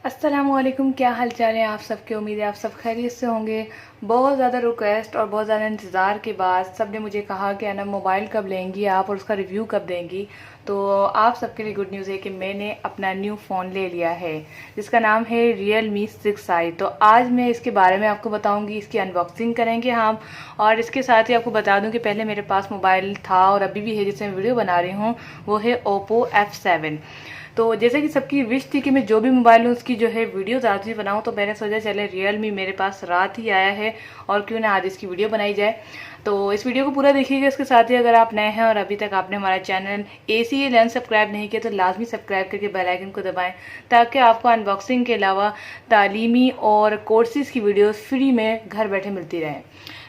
अस्सलामुअलैकुम, क्या हाल चाल है आप सबके। उम्मीद है आप सब खैरियत से होंगे। बहुत ज़्यादा रिक्वेस्ट और बहुत ज़्यादा इंतज़ार के बाद सब ने मुझे कहा कि अनम मोबाइल कब लेंगी आप और उसका रिव्यू कब देंगी। तो आप सबके लिए गुड न्यूज़ है कि मैंने अपना न्यू फ़ोन ले लिया है जिसका नाम है Realme 6i। तो आज मैं इसके बारे में आपको बताऊंगी, इसकी अनबॉक्सिंग करेंगे हम। और इसके साथ ही आपको बता दूं कि पहले मेरे पास मोबाइल था और अभी भी है जिससे मैं वीडियो बना रही हूँ, वो है Oppo F7। तो जैसे कि सबकी विश थी कि मैं जो भी मोबाइल लूँ उसकी जो है वीडियो ज़्यादा से बनाऊँ, तो मैंने सोचा चले Realme मेरे पास रात ही आया है और क्यों ना आज इसकी वीडियो बनाई जाए। तो इस वीडियो को पूरा देखिएगा। इसके साथ ही अगर आप नए हैं और अभी तक आपने हमारा चैनल ACA लर्न सब्सक्राइब नहीं किया तो लाजमी सब्सक्राइब करके बेल आइकन को दबाएं ताकि आपको अनबॉक्सिंग के अलावा तालीमी और कोर्सेज़ की वीडियोस फ्री में घर बैठे मिलती रहें।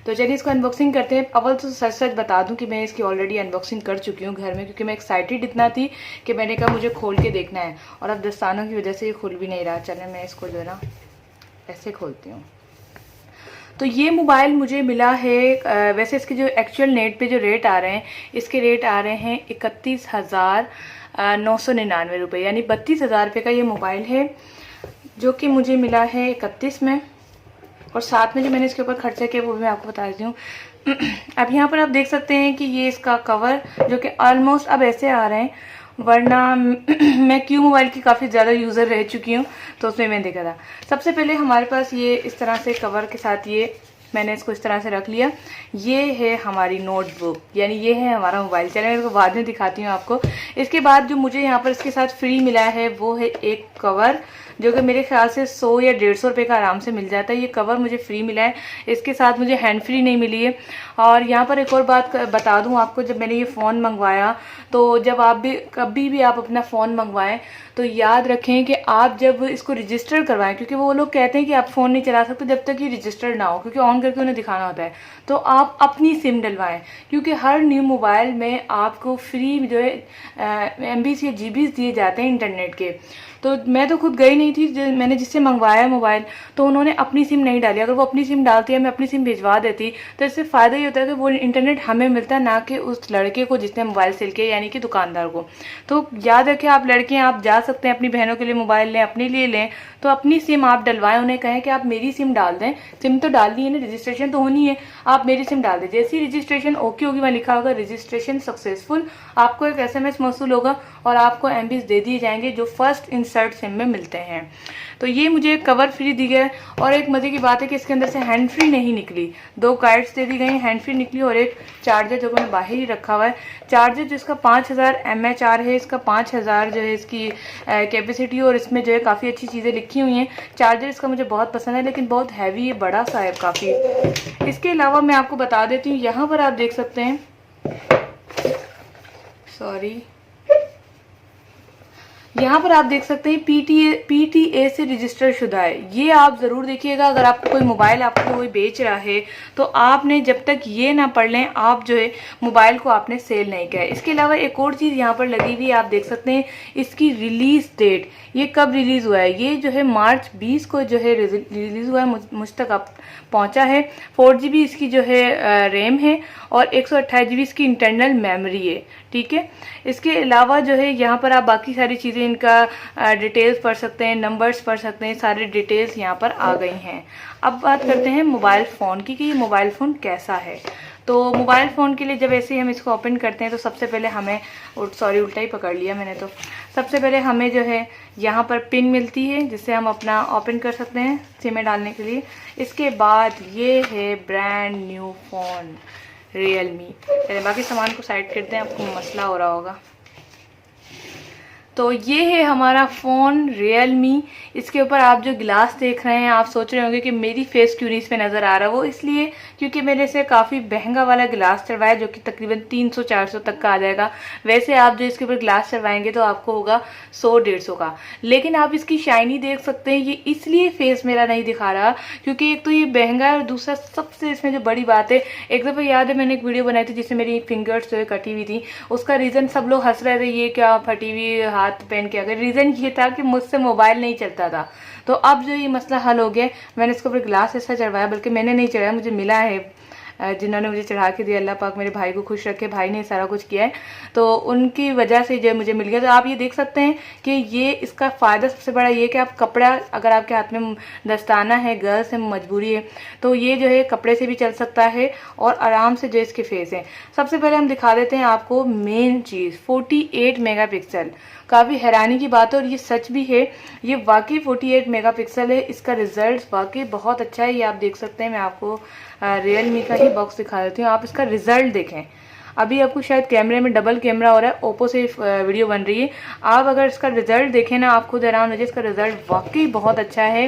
तो चलिए इसको अनबॉक्सिंग करते हैं। अव्वल तो सच सच बता दूं कि मैं इसकी ऑलरेडी अनबॉक्सिंग कर चुकी हूँ घर में, क्योंकि मैं एक्साइटेड इतना थी कि मैंने कहा मुझे खोल के देखना है और अब दस्तानों की वजह से ये खुल भी नहीं रहा। चलें मैं इसको जो है ना ऐसे खोलती हूँ। तो ये मोबाइल मुझे मिला है, वैसे इसके जो एक्चुअल नेट पे जो रेट आ रहे हैं, इसके रेट आ रहे हैं 31,999 रुपये, यानी 32,000 रुपये का ये मोबाइल है जो कि मुझे मिला है 31 में। और साथ में जो मैंने इसके ऊपर खर्चा किया वो भी मैं आपको बता देती हूँ। अब यहाँ पर आप देख सकते हैं कि ये इसका कवर जो कि ऑलमोस्ट अब ऐसे आ रहे हैं, वरना मैं क्यू मोबाइल की काफ़ी ज़्यादा यूज़र रह चुकी हूँ तो उसमें मैंने देखा था। सबसे पहले हमारे पास ये इस तरह से कवर के साथ ये मैंने इसको इस तरह से रख लिया। ये है हमारी नोटबुक, यानी ये है हमारा मोबाइल। चलिए मैं इसको बाद में दिखाती हूँ आपको। इसके बाद जो मुझे यहाँ पर इसके साथ फ्री मिला है वो है एक कवर जो कि मेरे ख्याल से 100 या 150 रुपये का आराम से मिल जाता है। ये कवर मुझे फ्री मिला है, इसके साथ मुझे हैंड फ्री नहीं मिली है। और यहाँ पर एक और बात बता दूँ आपको, जब मैंने ये फ़ोन मंगवाया तो जब आप भी कभी भी आप अपना फ़ोन मंगवाएं तो याद रखें कि आप जब इसको रजिस्टर करवाएं, क्योंकि वो लोग कहते हैं कि आप फ़ोन नहीं चला सकते जब तक ये रजिस्टर्ड ना हो, क्योंकि ऑन करके उन्हें दिखाना होता है। तो आप अपनी सिम डलवाएं, क्योंकि हर न्यू मोबाइल में आपको फ्री जो है MBs या GBs दिए जाते हैं इंटरनेट के। तो मैं तो खुद गई नहीं थी, मैंने जिससे मंगवाया मोबाइल तो उन्होंने अपनी सिम नहीं डाली। अगर वो अपनी सिम डालती है मैं अपनी सिम भिजवा देती तो इससे फ़ायदा ये होता है कि वो इंटरनेट हमें मिलता है, ना कि उस लड़के को जिसने मोबाइल सेल किया, यानी कि दुकानदार को। तो याद रखें, आप लड़के हैं, आप जा सकते हैं अपनी बहनों के लिए मोबाइल लें, अपने लिए लें, तो अपनी सिम आप डलवाएं। उन्हें कहें कि आप मेरी सिम डाल दें, सिम तो डालनी है ना, रजिस्ट्रेशन तो होनी है, आप मेरी सिम डाल दें। जैसी रजिस्ट्रेशन ओके होगी, वहाँ लिखा होगा रजिस्ट्रेशन सक्सेसफुल, आपको एक SMS मौसूल होगा और आपको MBs दे दिए जाएंगे जो फर्स्ट इंसर्ट सिम में मिलते हैं। तो ये मुझे कवर फ्री दी गया। और एक मजे की बात है कि इसके अंदर से हैंड फ्री नहीं निकली, 2 गाइड्स दे दी गई, हैंड फ्री निकली और एक चार्जर जो मैंने बाहर ही रखा हुआ है। चार्जर जिसका 5000 mAh है, इसका 5000 जो है इसकी कैपेसिटी, और इसमें जो है काफ़ी अच्छी चीज़ें लिखी हुई हैं। चार्जर इसका मुझे बहुत पसंद है, लेकिन बहुत हैवी है, बड़ा सा है काफ़ी। इसके अलावा मैं आपको बता देती हूँ, यहाँ पर आप देख सकते हैं, सॉरी, यहाँ पर आप देख सकते हैं PTA से रजिस्टर शुदा है। ये आप ज़रूर देखिएगा। अगर आपको कोई मोबाइल आपको कोई बेच रहा है तो आपने जब तक ये ना पढ़ लें, आप जो है मोबाइल को आपने सेल नहीं किया है। इसके अलावा एक और चीज़ यहाँ पर लगी हुई है, आप देख सकते हैं इसकी रिलीज़ डेट, ये कब रिलीज़ हुआ है। ये जो है मार्च 20 को जो है रिलीज़ हुआ है, मुझ तक अब पहुँचा है। 4GB इसकी जो है रैम है और 128GB इसकी इंटरनल मेमोरी है, ठीक है। इसके अलावा जो है यहाँ पर आप बाकी सारी चीज़ें, इनका डिटेल्स पढ़ सकते हैं, नंबर्स पढ़ सकते हैं, सारी डिटेल्स यहाँ पर आ गई हैं। अब बात करते हैं मोबाइल फ़ोन की कि ये मोबाइल फ़ोन कैसा है। तो मोबाइल फ़ोन के लिए जब ऐसे ही हम इसको ओपन करते हैं तो सबसे पहले हमें, सॉरी उल्टा ही पकड़ लिया मैंने, तो सबसे पहले हमें जो है यहाँ पर पिन मिलती है जिससे हम अपना ओपन कर सकते हैं सिम में डालने के लिए। इसके बाद ये है ब्रांड न्यू फ़ोन Realme। चलिए बाकी सामान को साइड करते हैं, आपको मसला हो रहा होगा। तो ये है हमारा फ़ोन Realme। इसके ऊपर आप जो गिलास देख रहे हैं, आप सोच रहे होंगे कि मेरी फेस क्यों नहीं इस पे नज़र आ रहा। वो इसलिए क्योंकि मैंने इसे काफ़ी महंगा वाला गिलास चढ़वाया जो कि तकरीबन 300-400 तक का आ जाएगा। वैसे आप जो इसके ऊपर गिलास चढ़वाएंगे तो आपको होगा 100-150 का। लेकिन आप इसकी शाइनी देख सकते हैं। ये इसलिए फेस मेरा नहीं दिखा रहा क्योंकि एक तो ये महंगा है और दूसरा सबसे इसमें जो बड़ी बात है, एक दफ़ा याद है मैंने एक वीडियो बनाई थी जिसमें मेरी फिंगर्स जो है कटी हुई थी। उसका रीज़न सब लोग हंस रहे थे, ये क्या फटी हुई हाथ पहन के आ गए। रीज़न ये था कि मुझसे मोबाइल नहीं चलता था। तो अब जो ये मसला हल हो गया, मैंने इसके ऊपर ग्लास ऐसा चढ़वाया, बल्कि मैंने नहीं चढ़ाया, मुझे मिला है जिन्होंने मुझे चढ़ा के दिया। अल्लाह पाक मेरे भाई को खुश रखे, भाई ने सारा कुछ किया है, तो उनकी वजह से जो मुझे मिल गया। तो आप ये देख सकते हैं कि ये इसका फ़ायदा सबसे बड़ा ये कि आप कपड़ा, अगर आपके हाथ में दस्ताना है, गर्ल्स है, मजबूरी है, तो ये जो है कपड़े से भी चल सकता है और आराम से जो इसके फेस है। सबसे पहले हम दिखा देते हैं आपको मेन चीज़, 48 मेगापिक्सल। काफ़ी हैरानी की बात है और ये सच भी है, ये वाकई 48 मेगापिक्सल है। इसका रिजल्ट वाकई बहुत अच्छा है। ये आप देख सकते हैं, मैं आपको रियलमी का ही बॉक्स दिखा देती हूँ, आप इसका रिजल्ट देखें। अभी आपको शायद कैमरे में डबल कैमरा हो रहा है, ओप्पो से वीडियो बन रही है। आप अगर इसका रिजल्ट देखें ना, आप खुद हैरान हो जाए, इसका रिजल्ट वाकई बहुत अच्छा है।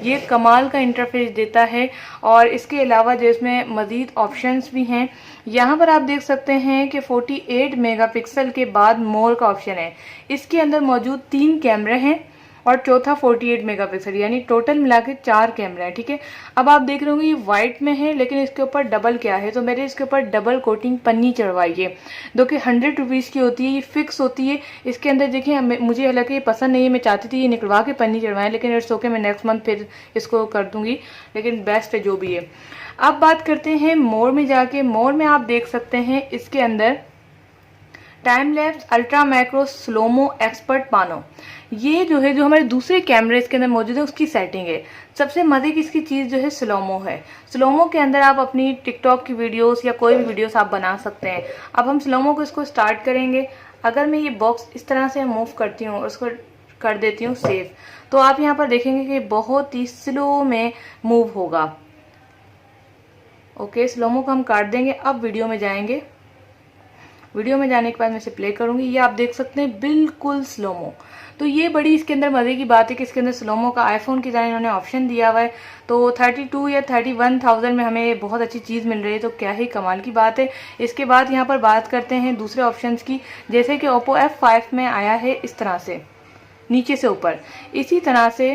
ये कमाल का इंटरफेस देता है और इसके अलावा जो इसमें मज़ीद ऑप्शंस भी हैं। यहाँ पर आप देख सकते हैं कि 48 मेगापिक्सल के बाद मोर का ऑप्शन है। इसके अंदर मौजूद 3 कैमरे हैं और चौथा 48 मेगापिक्सल, यानी टोटल मिला के 4 कैमरा है। ठीक है, अब आप देख रहे होंगे ये वाइट में है, लेकिन इसके ऊपर डबल क्या है, तो मैंने इसके ऊपर डबल कोटिंग पन्नी चढ़वाई है, जो कि 100 रुपीज़ की होती है। ये फिक्स होती है। इसके अंदर देखिए, मुझे हालांकि ये पसंद नहीं है, मैं चाहती थी ये निकलवा के पन्नी चढ़वाएं, लेकिन इट्स ओके, मैं नेक्स्ट मंथ फिर इसको कर दूंगी, लेकिन बेस्ट है जो भी है। अब बात करते हैं मोर में जाके। मोर में आप देख सकते हैं इसके अंदर time lapse, ultra macro, slomo, expert, pano, ये जो है जो हमारे दूसरे कैमरे इसके अंदर मौजूद है उसकी सेटिंग है। सबसे मज़े की इसकी चीज़ जो है स्लोमो है। स्लोमो के अंदर आप अपनी टिकटॉक की वीडियोस या कोई भी वीडियोस आप बना सकते हैं। अब हम स्लोमो को इसको स्टार्ट करेंगे। अगर मैं ये बॉक्स इस तरह से मूव करती हूँ और उसको कर देती हूँ सेव, तो आप यहाँ पर देखेंगे कि बहुत ही स्लो में मूव होगा। ओके, स्लोमो को हम काट देंगे। अब वीडियो में जाएंगे। वीडियो में जाने के बाद मैं इसे प्ले करूंगी। ये आप देख सकते हैं बिल्कुल स्लोमो। तो ये बड़ी इसके अंदर मज़े की बात है कि इसके अंदर स्लोमो का आईफोन की तरह इन्होंने ऑप्शन दिया हुआ है। तो 32 या 31,000 में हमें बहुत अच्छी चीज़ मिल रही है, तो क्या ही कमाल की बात है। इसके बाद यहाँ पर बात करते हैं दूसरे ऑप्शंस की, जैसे कि ओप्पो F5 में आया है इस तरह से नीचे से ऊपर, इसी तरह से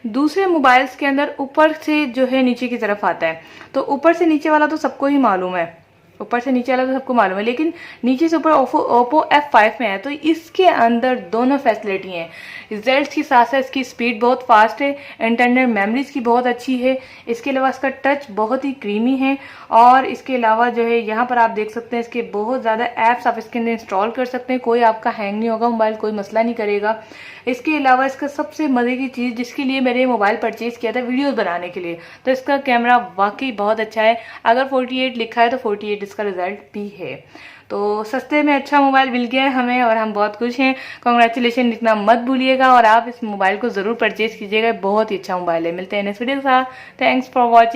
दूसरे मोबाइल्स के अंदर ऊपर से जो है नीचे की तरफ आता है। तो ऊपर से नीचे वाला तो सबको ही मालूम है, ऊपर से नीचे वाला तो सबको मालूम है, लेकिन नीचे से ऊपर ओप्पो F5 में है। तो इसके अंदर दोनों फैसिलिटी हैं। रिजल्ट के साथ साथ इसकी स्पीड बहुत फास्ट है, इंटरनल मेमोरी इसकी बहुत अच्छी है, इसके अलावा इसका टच बहुत ही क्रीमी है, और इसके अलावा जो है यहाँ पर आप देख सकते हैं इसके बहुत ज़्यादा ऐप्स आप इसके अंदर इंस्टॉल कर सकते हैं। कोई आपका हैंग नहीं होगा, मोबाइल कोई मसला नहीं करेगा। इसके अलावा इसका सबसे मज़े की चीज़, जिसके लिए मैंने मोबाइल परचेज़ किया था वीडियोस बनाने के लिए, तो इसका कैमरा वाकई बहुत अच्छा है। अगर 48 लिखा है तो 48 इसका रिजल्ट भी है। तो सस्ते में अच्छा मोबाइल मिल गया है हमें और हम बहुत खुश हैं। कॉन्ग्रेचुलेशन लिखना मत भूलिएगा और आप इस मोबाइल को ज़रूर परचेज़ कीजिएगा, बहुत ही अच्छा मोबाइल है। मिलते हैं नेक्स्ट वीडियो के साथ। Thanks for watching.